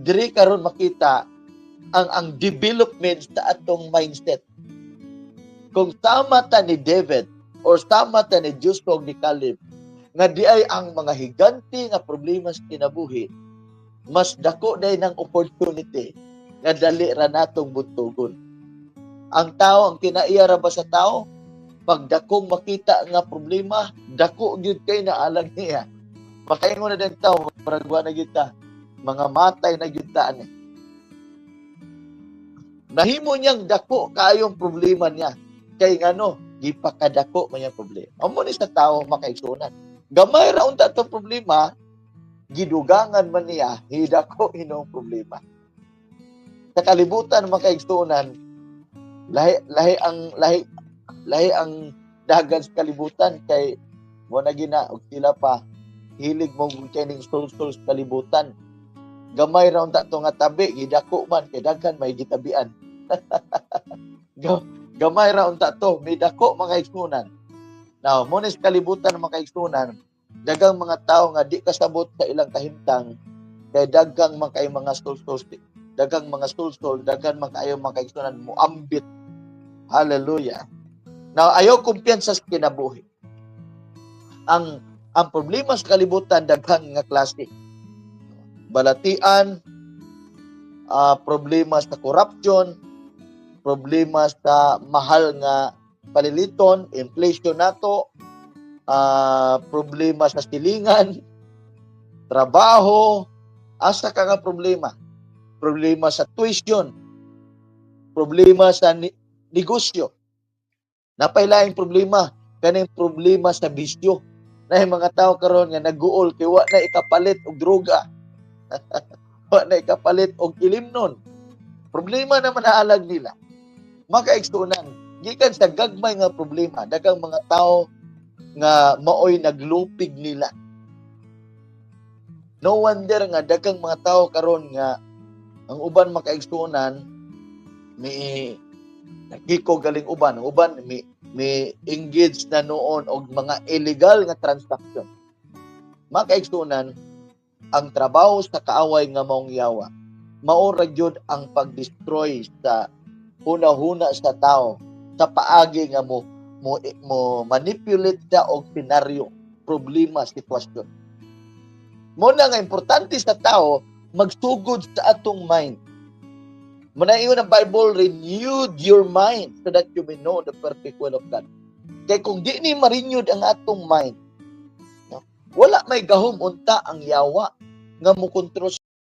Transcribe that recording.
diri karon makita ang development sa atong mindset. Kung sama ta ni David or sama ta ni Joshua ni Caleb nga di ay ang mga higanti nga problema sa kinabuhi, mas dako day ng opportunity nga dali ra natong buntugon. Ang tao, ang kinaiya ra ba sa tao, pag dakong makita nga problema, dako gyud kay naalag niya. Makaingon na din tao, paragwa na gyud ta, mga matay na gyud ta ani. Nahimo niyang dako kayong problema niya. Kay ngano, gipakadako man yung problema. Amo ni sa tao makaigsunan. Gamay ra unta tong problema, gidugangan man niya, hidako inong problema. Sa kalibutan makaigsunan, lahi ang dagan sa kalibutan kay mo na gina og sila pa hilig mo kining sul-sul sa kalibutan. Gamay ra unta to nga tabi, gidako man kay daghan may gitabian. Gamay ra unta to, may dako mga igsunan. Now, mo ni sa kalibutan mga igsunan, dagang mga tao nga di kasabot sa ilang kahimtang kay dagang mga sul-sul, dagang mga sul-sul, dagang mga igsunan mo ambit. Hallelujah. Now, ayaw kumpiyansa sa kinabuhi. Ang problema sa kalibutan, daghang nga klase. Balatian, problema sa corruption, problema sa mahal nga paliliton, inflation nato, problema sa silingan, trabaho, asa ka nga problema. Problema sa tuition, problema sa negosyo. Napailaing problema, kaning problema sa bisyo. Na yung mga tao karon nga nag-uol kay wa na ikapalit og droga. Wa na ikapalit og ilimnon. Problema naman naalag nila. Makaigsunan, gikan sa gagmay nga problema, daghang mga tao nga maoy naglupig nila. No wonder nga daghang mga tao karon nga ang uban makaigsunan may nakiko galing uban, ang uban may engage na noon og mga illegal nga transaction. Makaigsunan, ang trabaho sa kaaway nga maong yawa, mao ra gyud ang pag-destroy sa huna-huna sa tao sa paagi nga mo manipulate siya og senaryo, problema, sitwasyon. Mo na nga importante sa tao magsugod sa atong mind. Manayon ang Bible, renewed your mind so that you may know the perfect will of God. Kaya kung di ni ma-renewed ang atong mind, wala may gahom unta ang yawa nga mo kontrol